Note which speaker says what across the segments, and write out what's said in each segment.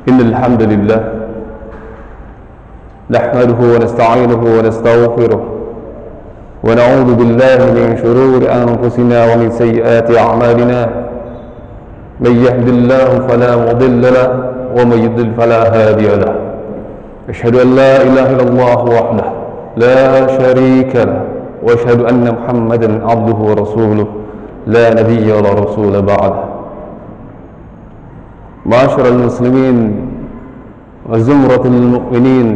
Speaker 1: إن الحمد لله نحمده ونستعينه ونستغفره ونعوذ بالله من شرور أنفسنا ومن سيئات أعمالنا من يهد الله فلا مضل له ومن يضلل فلا هادي له أشهد أن لا إله إلا الله وحده لا شريك له وأشهد أن محمدا عبده ورسوله لا نبي ولا رسول بعده معاشر المسلمين وزمرة المؤمنين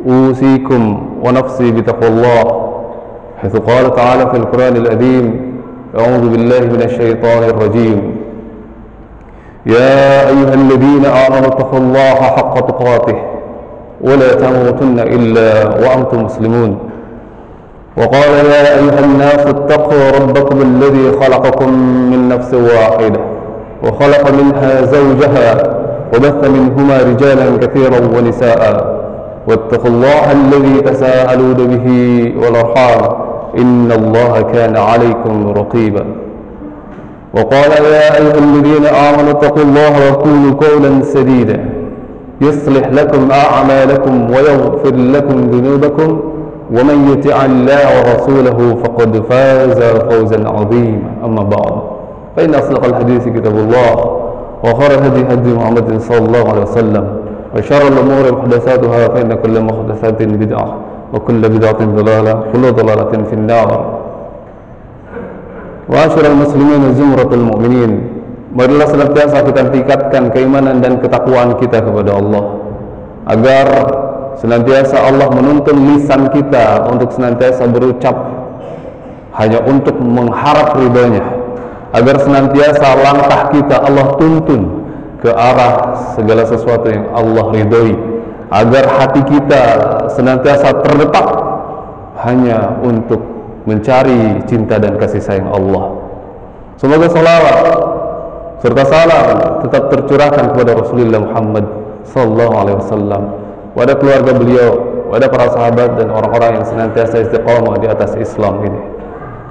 Speaker 1: أوصيكم ونفسي بتقوى الله حيث قال تعالى في القرآن العظيم أعوذ بالله من الشيطان الرجيم يا أيها الذين آمنوا اتقوا الله حق تقاته ولا تموتن إلا وأنتم مسلمون وقال يا أيها الناس اتقوا ربكم الذي خلقكم من نفس واحدة وخلق منها زوجها وبث منهما رجالا كثيرا ونساء واتقوا الله الذي تساءلون به والأرحام إن الله كان عليكم رقيبا وقال يا أيها الذين آمنوا اتقوا الله وقولوا قولا سديدا يصلح لكم أعمالكم ويغفر لكم ذنوبكم ومن يطع الله ورسوله فقد فاز فوزا عظيما أما بعد فإن أصدق الحديث كتاب الله وخير الهدي هدي محمد صلى الله عليه وسلم وشر الأمور محدثاتها فإن كل محدثات بدعة وكل بدعة ضلالة وكل ضلالة في النار. Ma'asyiral muslimin wa zumratul mu'minin, marilah senantiasa kita tingkatkan keimanan dan ketakwaan kita kepada Allah agar senantiasa Allah menuntun lisan kita untuk senantiasa berucap hanya untuk mengharap ridhanya, agar senantiasa langkah kita Allah tuntun ke arah segala sesuatu yang Allah ridhoi, agar hati kita senantiasa terdetak hanya untuk mencari cinta dan kasih sayang Allah. Semoga salawat serta salam tetap tercurahkan kepada Rasulullah Muhammad sallallahu alaihi wasallam, pada keluarga beliau, pada para sahabat dan orang-orang yang senantiasa istiqamah di atas Islam ini.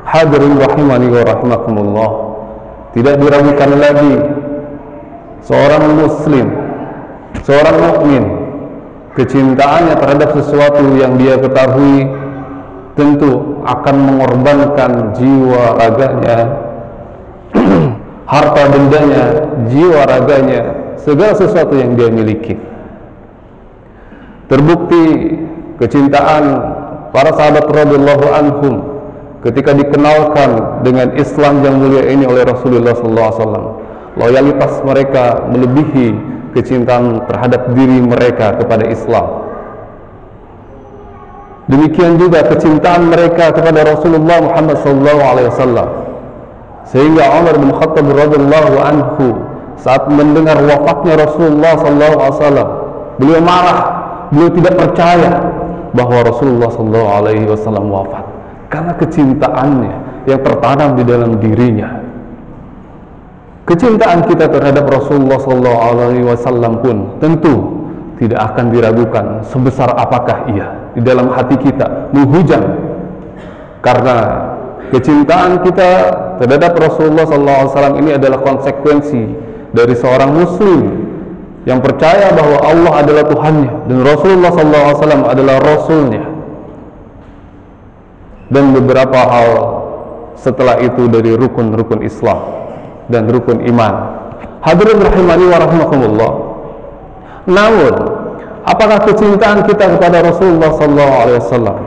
Speaker 1: Hadirin rahimani wa rahimakumullah, tidak diragukan lagi seorang muslim, seorang mukmin, kecintaannya terhadap sesuatu yang dia ketahui tentu akan mengorbankan jiwa raganya, harta bendanya, jiwa raganya, segala sesuatu yang dia miliki. Terbukti kecintaan para sahabat radhiyallahu anhum ketika dikenalkan dengan Islam yang mulia ini oleh Rasulullah SAW. Loyalitas mereka melebihi kecintaan terhadap diri mereka kepada Islam. Demikian juga kecintaan mereka kepada Rasulullah Muhammad SAW, sehingga Umar bin Khattab radhiyallahu anhu saat mendengar wafatnya Rasulullah SAW, beliau marah, beliau tidak percaya bahwa Rasulullah SAW wafat karena kecintaannya yang tertanam di dalam dirinya. Kecintaan kita terhadap Rasulullah SAW pun tentu tidak akan diragukan sebesar apakah ia di dalam hati kita menghujam, karena kecintaan kita terhadap Rasulullah SAW ini adalah konsekuensi dari seorang muslim yang percaya bahwa Allah adalah Tuhannya dan Rasulullah SAW adalah Rasulnya, dan beberapa hal setelah itu dari rukun-rukun Islam dan rukun iman. Hadirin rahimani wa rahimakumullah, namun apakah kecintaan kita kepada Rasulullah SAW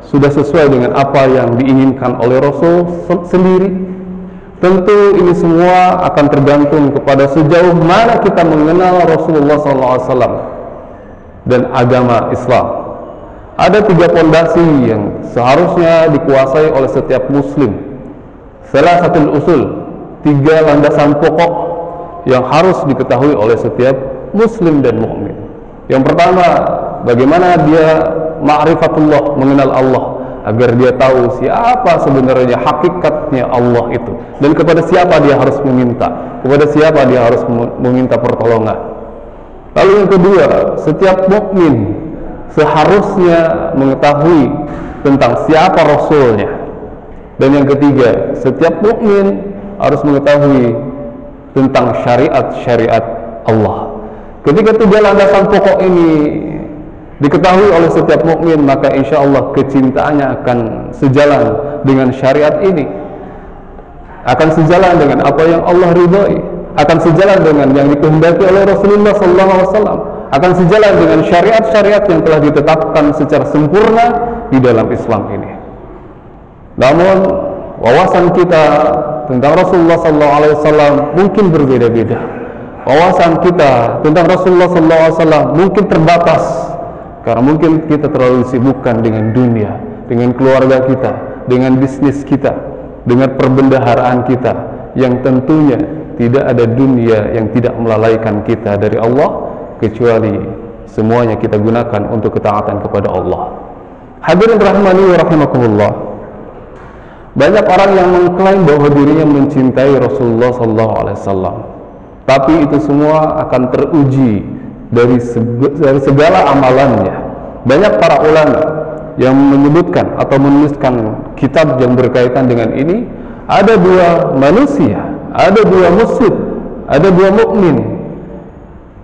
Speaker 1: sudah sesuai dengan apa yang diinginkan oleh Rasul sendiri? Tentu ini semua akan tergantung kepada sejauh mana kita mengenal Rasulullah SAW dan agama Islam. Ada 3 pondasi yang seharusnya dikuasai oleh setiap muslim. Salah satu usul, 3 landasan pokok yang harus diketahui oleh setiap muslim dan mukmin. Yang pertama, bagaimana dia ma'rifatullah, mengenal Allah, agar dia tahu siapa sebenarnya hakikatnya Allah itu, dan kepada siapa dia harus meminta, kepada siapa dia harus meminta pertolongan. Lalu yang kedua, setiap mukmin seharusnya mengetahui tentang siapa Rasulnya. Dan yang ketiga, setiap mukmin harus mengetahui tentang syariat-syariat Allah. Ketika tiga landasan pokok ini diketahui oleh setiap mukmin, maka insya Allah kecintaannya akan sejalan dengan syariat ini, akan sejalan dengan apa yang Allah ridhoi, akan sejalan dengan yang dikehendaki oleh Rasulullah SAW, akan sejalan dengan syariat-syariat yang telah ditetapkan secara sempurna di dalam Islam ini. Namun wawasan kita tentang Rasulullah SAW mungkin berbeda-beda. Wawasan kita tentang Rasulullah SAW mungkin terbatas, karena mungkin kita terlalu disibukkan dengan dunia, dengan keluarga kita, dengan bisnis kita, dengan perbendaharaan kita, yang tentunya tidak ada dunia yang tidak melalaikan kita dari Allah, kecuali semuanya kita gunakan untuk ketaatan kepada Allah. Hadirin rahimani wa rahimakumullah, banyak orang yang mengklaim bahwa dirinya mencintai Rasulullah SAW, tapi itu semua akan teruji dari segala amalannya. Banyak para ulama yang menyebutkan atau menuliskan kitab yang berkaitan dengan ini. Ada dua manusia, ada dua muslim, ada dua mukmin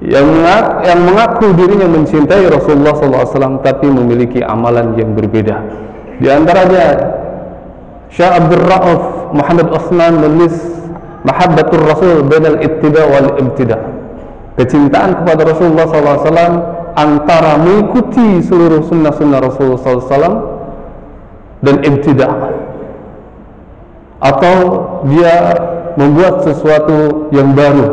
Speaker 1: yang mengaku dirinya mencintai Rasulullah SAW, tapi memiliki amalan yang berbeda. Di antaranya Syekh Abdul Rauf Muhammad Utsman menulis Mahabbatur Rasul bainal ittiba wal ibtida. Kecintaan kepada Rasulullah SAW antara mengikuti seluruh sunnah-sunnah Rasulullah SAW dan ibtida, atau dia membuat sesuatu yang baru,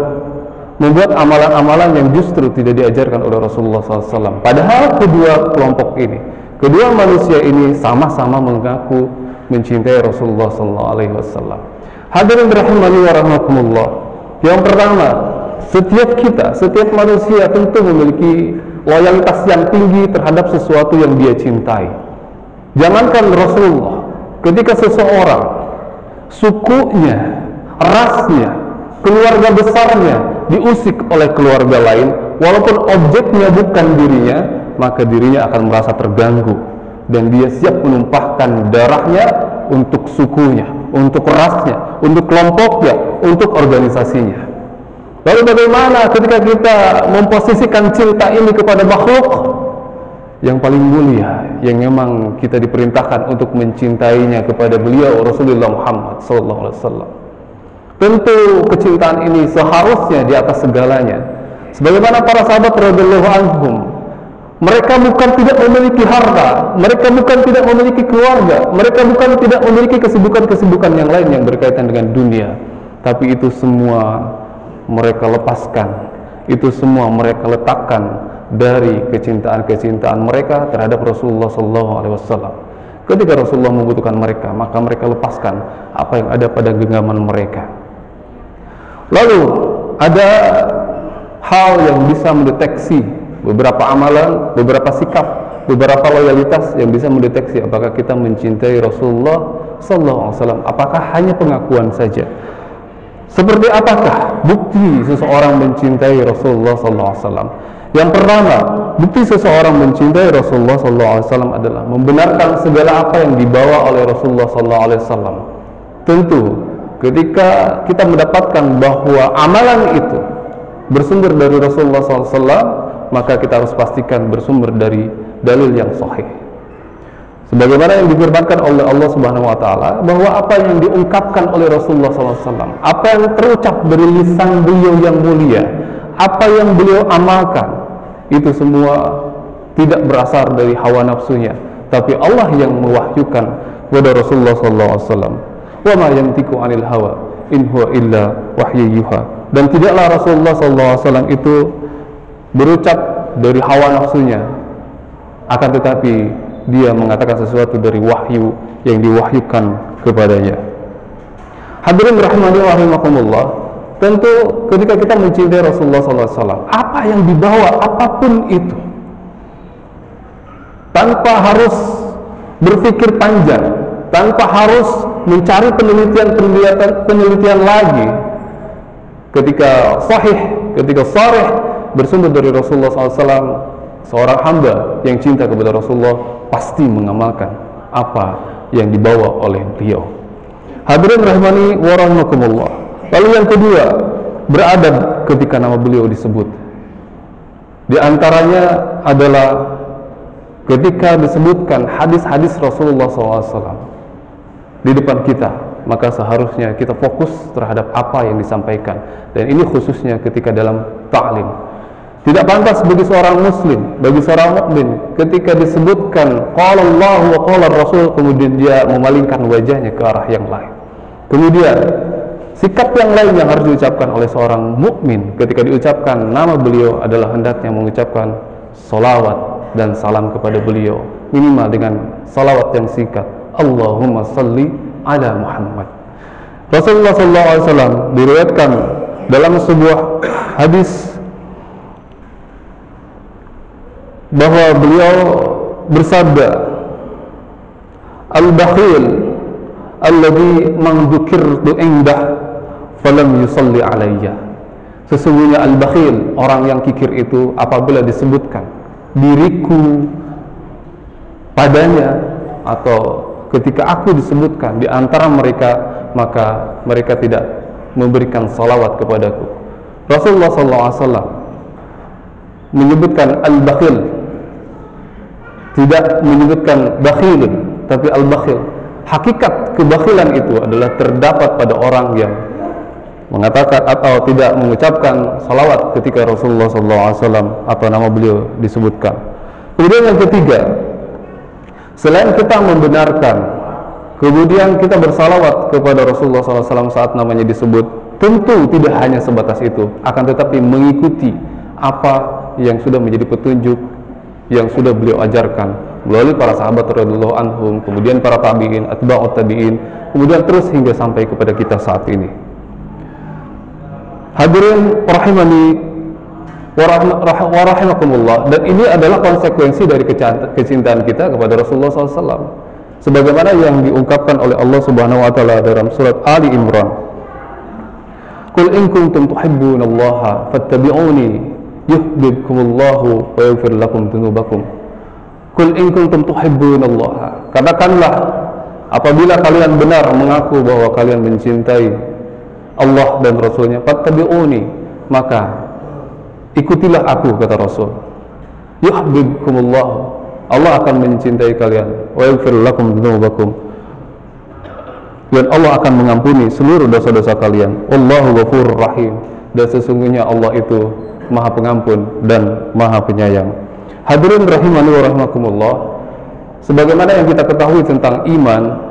Speaker 1: membuat amalan-amalan yang justru tidak diajarkan oleh Rasulullah SAW. Padahal kedua kelompok ini, kedua manusia ini sama-sama mengaku mencintai Rasulullah SAW. Hadirin rahimani wa rahmakumullah. Yang pertama, setiap manusia tentu memiliki loyalitas yang tinggi terhadap sesuatu yang dia cintai. Jangankan Rasulullah, ketika seseorang, sukunya, rasnya, keluarga besarnya diusik oleh keluarga lain, walaupun objeknya bukan dirinya, maka dirinya akan merasa terganggu, dan dia siap menumpahkan darahnya untuk sukunya, untuk rasnya, untuk kelompoknya, untuk organisasinya. Lalu bagaimana ketika kita memposisikan cinta ini kepada makhluk yang paling mulia, yang memang kita diperintahkan untuk mencintainya kepada beliau Rasulullah Muhammad SAW? Tentu kecintaan ini seharusnya di atas segalanya. Sebagaimana para sahabat radhiyallahu anhum, mereka bukan tidak memiliki harta, mereka bukan tidak memiliki keluarga, mereka bukan tidak memiliki kesibukan-kesibukan yang lain yang berkaitan dengan dunia, tapi itu semua mereka lepaskan, itu semua mereka letakkan dari kecintaan-kecintaan mereka terhadap Rasulullah SAW. Ketika Rasulullah membutuhkan mereka, maka mereka lepaskan apa yang ada pada genggaman mereka. Lalu ada hal yang bisa mendeteksi beberapa amalan, beberapa sikap, beberapa loyalitas yang bisa mendeteksi apakah kita mencintai Rasulullah SAW. Apakah hanya pengakuan saja? Seperti apakah bukti seseorang mencintai Rasulullah SAW? Yang pertama, bukti seseorang mencintai Rasulullah SAW adalah membenarkan segala apa yang dibawa oleh Rasulullah SAW. Tentu, ketika kita mendapatkan bahwa amalan itu bersumber dari Rasulullah SAW, maka kita harus pastikan bersumber dari dalil yang sahih. Sebagaimana yang difirmankan oleh Allah Subhanahu wa taala, bahwa apa yang diungkapkan oleh Rasulullah SAW, apa yang terucap dari lisan beliau yang mulia, apa yang beliau amalkan, itu semua tidak berasal dari hawa nafsunya, tapi Allah yang mewahyukan kepada Rasulullah SAW. Wa ma yantiqu 'anil hawa in huwa illa wahyu yuha. Dan tidaklah Rasulullah SAW itu berucap dari hawa nafsunya, akan tetapi dia mengatakan sesuatu dari wahyu yang diwahyukan kepadanya. Hadirin rahimani wa rahimakumullah, tentu ketika kita mencintai Rasulullah SAW, apa yang dibawa, apapun itu, tanpa harus berpikir panjang, tanpa harus mencari penelitian lagi, ketika sahih, ketika sharih bersumber dari Rasulullah SAW, seorang hamba yang cinta kepada Rasulullah pasti mengamalkan apa yang dibawa oleh beliau. Hadirin rahimani wa rahimakumullah. Lalu yang kedua, beradab ketika nama beliau disebut. Di antaranya adalah ketika disebutkan hadis-hadis Rasulullah SAW di depan kita, maka seharusnya kita fokus terhadap apa yang disampaikan. Dan ini khususnya ketika dalam ta'lim. Tidak pantas bagi seorang muslim, bagi seorang mukmin, ketika disebutkan qala Allah wa qala Rasul, kemudian dia memalingkan wajahnya ke arah yang lain. Kemudian sikap yang lain yang harus diucapkan oleh seorang mukmin ketika diucapkan nama beliau adalah hendaknya mengucapkan salawat dan salam kepada beliau, minimal dengan salawat yang singkat, Allahumma salli ala Muhammad. Rasulullah SAW diriwayatkan dalam sebuah hadis bahwa beliau bersabda, al-bakhil alladhi man dzukirtu indah falam yusalli alayya. Sesungguhnya al-bakhil, orang yang kikir itu, apabila disebutkan diriku padanya atau ketika aku disebutkan di antara mereka, maka mereka tidak memberikan salawat kepadaku. Rasulullah SAW menyebutkan al-bakhil, tidak menyebutkan bakhilun, tapi al-bakhil. Hakikat kebakhilan itu adalah terdapat pada orang yang mengatakan atau tidak mengucapkan salawat ketika Rasulullah SAW atau nama beliau disebutkan. Kemudian yang ketiga, selain kita membenarkan, kemudian kita bersalawat kepada Rasulullah SAW saat namanya disebut, tentu tidak hanya sebatas itu, akan tetapi mengikuti apa yang sudah menjadi petunjuk yang sudah beliau ajarkan melalui para sahabat radhiyallahu anhum, kemudian para tabi'in, atba'ut tabi'in, kemudian terus hingga sampai kepada kita saat ini. Hadirin rahimani wa rahimakumullah, dan ini adalah konsekuensi dari kecintaan kita kepada Rasulullah SAW, sebagaimana yang diungkapkan oleh Allah Subhanahu wa taala dalam surat Ali Imran. Qul in kuntum tuhibbunallaha fattabi'uni yuhibbukumullahu wa yaghfir lakum dzunubakum. Qul in kuntum tuhibbunallaha, katakanlah apabila kalian benar mengaku bahwa kalian mencintai Allah dan Rasulnya, fattabi'uni, maka ikutilah aku, kata Rasul. Yuhibbukumullahu, Allah akan mencintai kalian, wa yaghfir lakum dzunubakum, dan Allah akan mengampuni seluruh dosa-dosa kalian. Wallahu ghafurur rahim, dan sesungguhnya Allah itu Maha Pengampun dan Maha Penyayang. Hadirin rahimani wa rahimakumullah, sebagaimana yang kita ketahui tentang iman,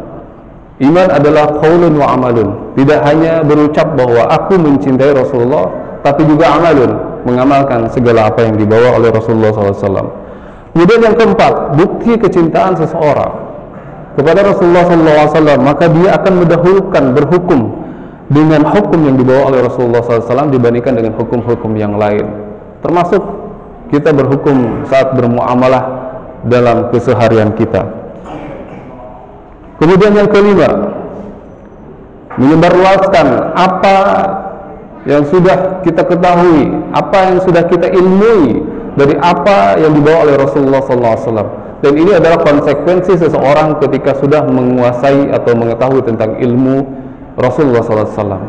Speaker 1: iman adalah qaulun wa amalun. Tidak hanya berucap bahwa aku mencintai Rasulullah, tapi juga amalun, mengamalkan segala apa yang dibawa oleh Rasulullah SAW. Kemudian yang keempat, bukti kecintaan seseorang kepada Rasulullah SAW, maka dia akan mendahulukan berhukum dengan hukum yang dibawa oleh Rasulullah SAW dibandingkan dengan hukum-hukum yang lain, termasuk kita berhukum saat bermuamalah dalam keseharian kita. Kemudian yang kelima, menyebarluaskan apa yang sudah kita ketahui, apa yang sudah kita ilmui dari apa yang dibawa oleh Rasulullah SAW. Dan ini adalah konsekuensi seseorang ketika sudah menguasai atau mengetahui tentang ilmu Rasulullah SAW.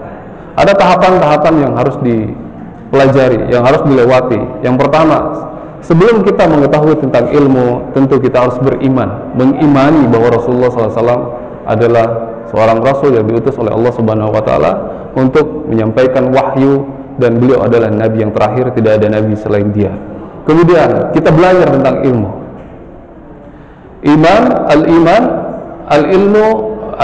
Speaker 1: Ada tahapan-tahapan yang harus dipelajari, yang harus dilewati. Yang pertama, sebelum kita mengetahui tentang ilmu, tentu kita harus beriman, mengimani bahwa Rasulullah SAW adalah seorang Rasul yang diutus oleh Allah Subhanahu Wa Taala untuk menyampaikan wahyu, dan beliau adalah Nabi yang terakhir, tidak ada Nabi selain dia. Kemudian kita belajar tentang ilmu.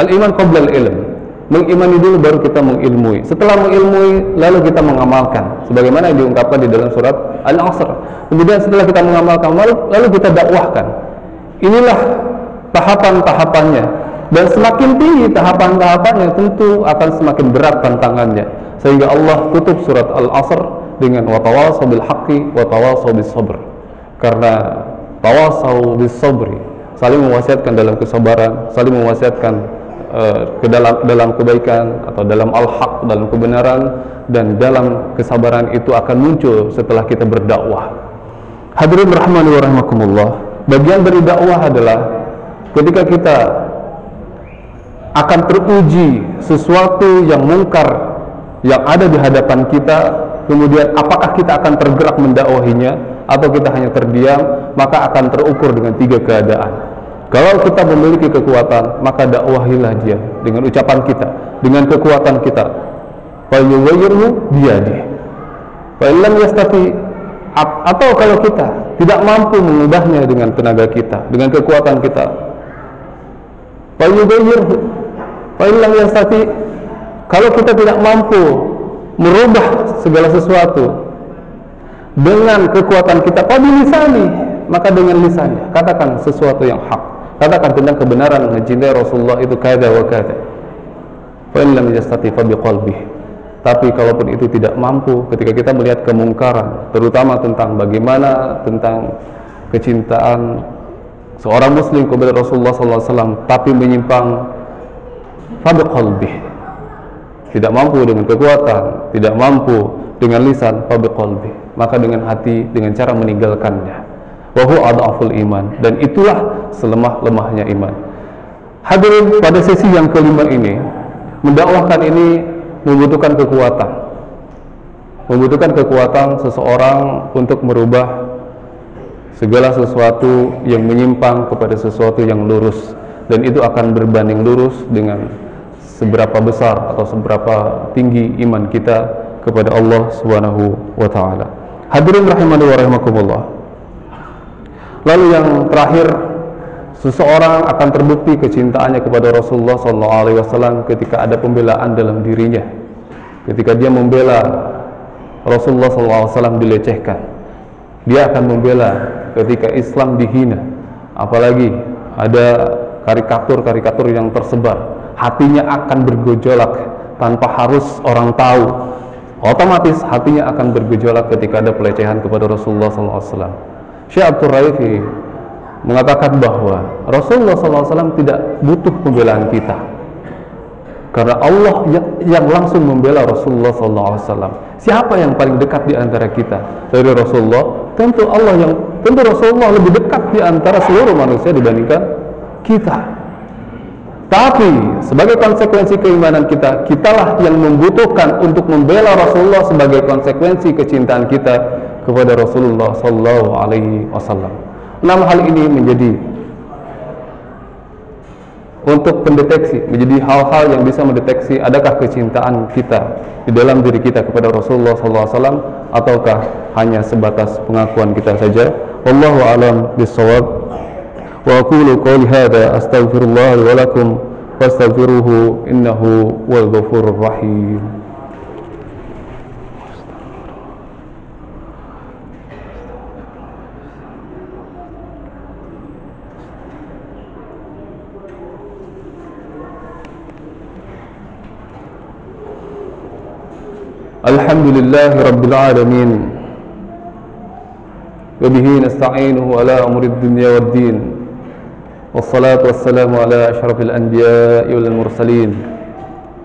Speaker 1: Al-iman qabla al-ilm. Mengimani dulu baru kita mengilmui. Setelah mengilmui, lalu kita mengamalkan, sebagaimana yang diungkapkan di dalam surat Al-Asr. Kemudian setelah kita mengamalkan, lalu kita dakwahkan. Inilah tahapan-tahapannya. Dan semakin tinggi tahapan-tahapannya, tentu akan semakin berat tantangannya. Sehingga Allah tutup surat Al-Asr dengan watawasau bil haqqi watawasau bis sabr. Karena tawasau bis sabri, saling mewasiatkan dalam kesabaran, saling mewasiatkan dalam kebaikan atau dalam al-haq, dalam kebenaran, dan dalam kesabaran itu akan muncul setelah kita berdakwah. Hadirin rahmani wa rahimakumullah, bagian dari dakwah adalah ketika kita akan teruji sesuatu yang mungkar yang ada di hadapan kita, kemudian apakah kita akan tergerak mendakwahinya atau kita hanya terdiam, maka akan terukur dengan 3 keadaan. Kalau kita memiliki kekuatan, maka dakwahilah dia dengan ucapan kita, dengan kekuatan kita. Fa yughayyiru biyadihi. Fa illam yastati, atau kalau kita tidak mampu mengubahnya dengan tenaga kita, dengan kekuatan kita, fa yughayyiru. Fa illam yastati, kalau kita tidak mampu merubah segala sesuatu dengan kekuatan kita, pada lisani, maka dengan lisannya katakan sesuatu yang hak, katakan tentang kebenaran, mencintai Rasulullah itu kada wa kada. Fa in lam yastati fa biqalbihi. Tapi kalaupun itu tidak mampu, ketika kita melihat kemungkaran, terutama tentang bagaimana tentang kecintaan seorang muslim kepada Rasulullah SAW, tapi menyimpang, fa biqalbihi, tidak mampu dengan kekuatan, tidak mampu dengan lisan, fa biqalbihi, maka dengan hati, dengan cara meninggalkannya. Wa huwa adhaful iman, dan itulah selemah-lemahnya iman. Hadirin, pada sesi yang kelima ini, mendakwahkan ini membutuhkan kekuatan seseorang untuk merubah segala sesuatu yang menyimpang kepada sesuatu yang lurus, dan itu akan berbanding lurus dengan seberapa besar atau seberapa tinggi iman kita kepada Allah Subhanahu wa taala. Hadirin rahimani wa rahimakumullah. Lalu yang terakhir, seseorang akan terbukti kecintaannya kepada Rasulullah SAW ketika ada pembelaan dalam dirinya. Ketika dia membela Rasulullah SAW dilecehkan, dia akan membela ketika Islam dihina. Apalagi ada karikatur-karikatur yang tersebar, hatinya akan bergejolak tanpa harus orang tahu. Otomatis hatinya akan bergejolak ketika ada pelecehan kepada Rasulullah SAW. Syekh Abdul Raifi mengatakan bahwa Rasulullah SAW tidak butuh pembelaan kita, karena Allah yang langsung membela Rasulullah SAW. Siapa yang paling dekat di antara kita dari Rasulullah? Tentu Rasulullah lebih dekat di antara seluruh manusia dibandingkan kita. Tapi sebagai konsekuensi keimanan kita, kitalah yang membutuhkan untuk membela Rasulullah sebagai konsekuensi kecintaan kita kepada Rasulullah SAW. 6 hal ini menjadi untuk pendeteksi, menjadi hal-hal yang bisa mendeteksi adakah kecintaan kita di dalam diri kita kepada Rasulullah SAW, ataukah hanya sebatas pengakuan kita saja. Wallahu a'lam bishawab. Wa aqulu qouli hadza astaghfirullah wa lakum fastaghfiruhu innahu wal ghafurur rahim. Alhamdulillahi Rabbil Alamin, wa bihi nasta'inuhu ala umuri dunya wad din, wassalatu wassalamu ala asyrafil anbiya'i wal mursalin,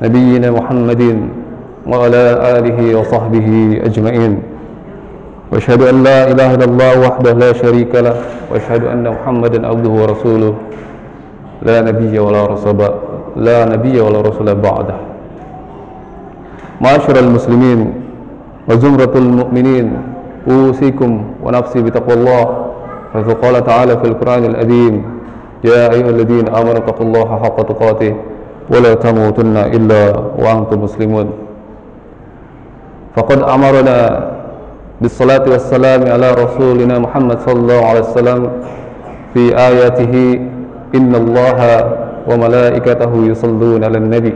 Speaker 1: nabiyyina Muhammadin wa ala alihi wa sahbihi ajma'in. Wa asyhadu an la ilaha illallah wahdahu la syarika lah, wa asyhadu anna Muhammadan abduhu wa rasuluh, la nabiyya wa la rasula ba'dah. Ma'asyiral muslimin wa zumratul mu'minin, usikum wa nafsi bitaqwallah. Fa qala ta'ala fil Qur'anil azim, ya ayyuhalladzina amanu taqullaha haqqa tuqatih wa la tamutunna illa wa antum muslimun. Faqad amarna bis salati was salami ala rasulina Muhammad sallallahu alaihi wasallam fi ayatihi, innallaha wa malaikatahu yusalluna 'alan nabi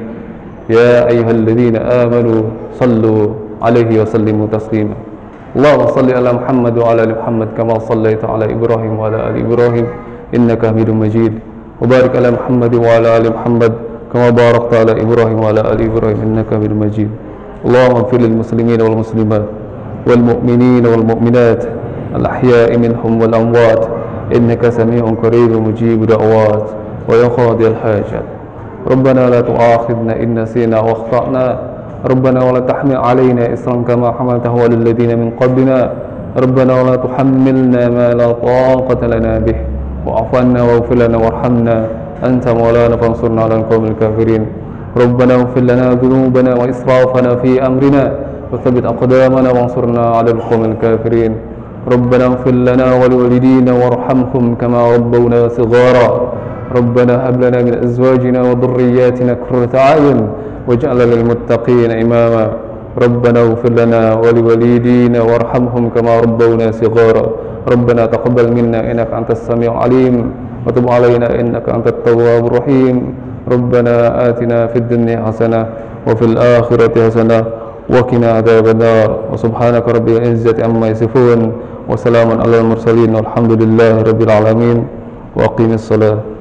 Speaker 1: ya ayyuhalladzina amanu sallu alaihi wa sallimu taslima. Allahumma salli ala Muhammad wa ala ali Muhammad kama sallaita ala Ibrahim wa ala ali Ibrahim innaka Hamidum Majid. Wa barik ala Muhammad wa ala ali Muhammad kama barakta ala Ibrahim wa ala ali Ibrahim innaka Hamidum Majid. Allahumma ighfir lil muslimin wal muslimat wal mu'minin wal mu'minat al ahya'i minhum wal amwat innaka sami'un qaribun mujibud da'awat wa ya qadiyal hajat. ربنا لا تؤاخذنا إن نسينا وأخطأنا ربنا ولا تحمل علينا إصرا كما حملته على الذين من قبلنا ربنا ولا تحملنا ما لا طاقة لنا به واعف عنا واغفر لنا وارحمنا أنت مولانا فانصرنا على القوم الكافرين ربنا اغفر لنا ذنوبنا وإسرافنا في أمرنا وثبت أقدامنا وانصرنا على القوم الكافرين. ربنا اغفر لنا ولوالدينا وارحمهم كما ربونا صغارا. ربنا هب لنا من أزواجنا وذرياتنا قرة أعين واجعلنا للمتقين إماما. ربنا اغفر لنا ولوالدينا وارحمهم كما ربونا صغارا. ربنا تقبل منا إنك أنت السميع العليم وتب علينا إنك أنت التواب الرحيم. ربنا آتنا في الدنيا حسنة وفي الآخرة حسنة وقنا عذاب النار. وسبحانك رب العزة عما يصفون وسلام على المرسلين والحمد لله رب العالمين. وأقيم الصلاة.